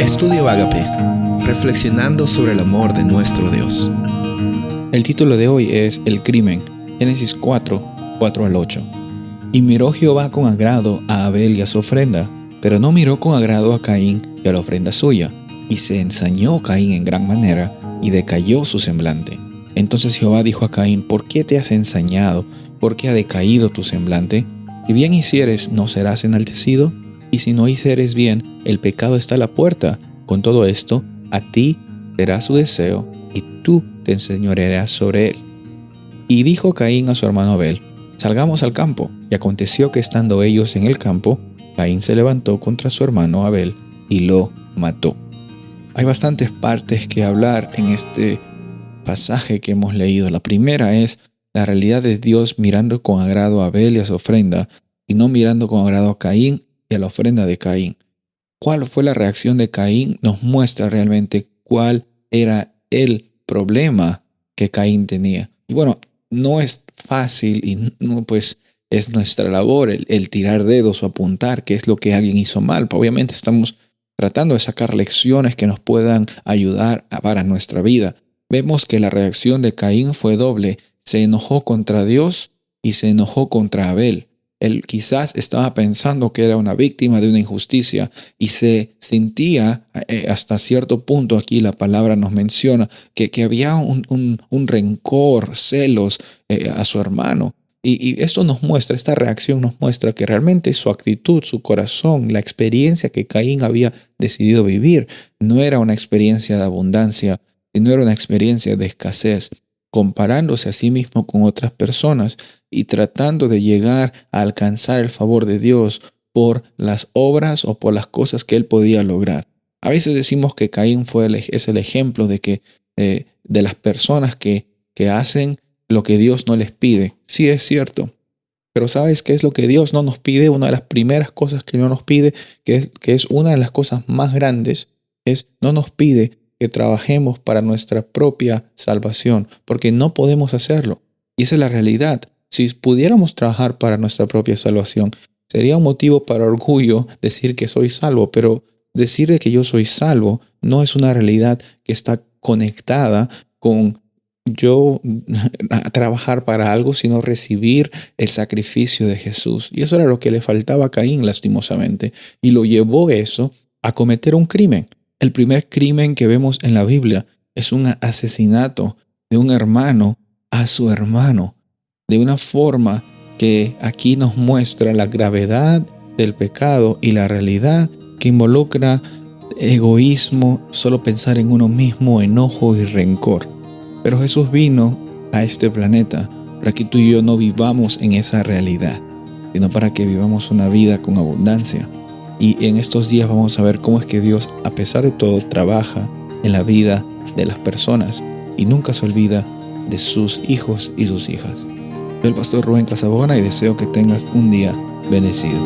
Estudio Ágape, reflexionando sobre el amor de nuestro Dios. El título de hoy es El crimen, Génesis 4, 4 al 8. Y miró Jehová con agrado a Abel y a su ofrenda, pero no miró con agrado a Caín y a la ofrenda suya. Y se ensañó Caín en gran manera, y decayó su semblante. Entonces Jehová dijo a Caín: ¿Por qué te has ensañado? ¿Por qué ha decaído tu semblante? Si bien hicieres, ¿no serás enaltecido? Y si no hicieres bien, el pecado está a la puerta. Con todo esto, a ti será su deseo, y tú te enseñorearás sobre él. Y dijo Caín a su hermano Abel: Salgamos al campo. Y aconteció que estando ellos en el campo, Caín se levantó contra su hermano Abel y lo mató. Hay bastantes partes que hablar en este pasaje que hemos leído. La primera es la realidad de Dios mirando con agrado a Abel y a su ofrenda, y no mirando con agrado a Caín y a la ofrenda de Caín. ¿Cuál fue la reacción de Caín? Nos muestra realmente cuál era el problema que Caín tenía. Y bueno, no es fácil y no, pues es nuestra labor el tirar dedos o apuntar qué es lo que alguien hizo mal. Obviamente estamos tratando de sacar lecciones que nos puedan ayudar para nuestra vida. Vemos que la reacción de Caín fue doble. Se enojó contra Dios y se enojó contra Abel. Él quizás estaba pensando que era una víctima de una injusticia y se sentía hasta cierto punto, aquí la palabra nos menciona, que había un rencor, celos a su hermano. Y esto nos muestra, esta reacción nos muestra que realmente su actitud, su corazón, la experiencia que Caín había decidido vivir, no era una experiencia de abundancia, sino era una experiencia de escasez, comparándose a sí mismo con otras personas y tratando de llegar a alcanzar el favor de Dios por las obras o por las cosas que él podía lograr. A veces decimos que Caín es el ejemplo de las personas que hacen lo que Dios no les pide. Sí, es cierto. Pero ¿sabes qué es lo que Dios no nos pide? Una de las primeras cosas que no nos pide, que es una de las cosas más grandes, no nos pide que trabajemos para nuestra propia salvación, porque no podemos hacerlo. Y esa es la realidad. Si pudiéramos trabajar para nuestra propia salvación, sería un motivo para orgullo decir que soy salvo, pero decir de que yo soy salvo no es una realidad que está conectada con yo a trabajar para algo, sino recibir el sacrificio de Jesús. Y eso era lo que le faltaba a Caín, lastimosamente. Y lo llevó eso a cometer un crimen. El primer crimen que vemos en la Biblia es un asesinato de un hermano a su hermano, de una forma que aquí nos muestra la gravedad del pecado y la realidad que involucra egoísmo, solo pensar en uno mismo, enojo y rencor. Pero Jesús vino a este planeta para que tú y yo no vivamos en esa realidad, sino para que vivamos una vida con abundancia. Y en estos días vamos a ver cómo es que Dios, a pesar de todo, trabaja en la vida de las personas y nunca se olvida de sus hijos y sus hijas. Soy el pastor Rubén Casabona y deseo que tengas un día bendecido.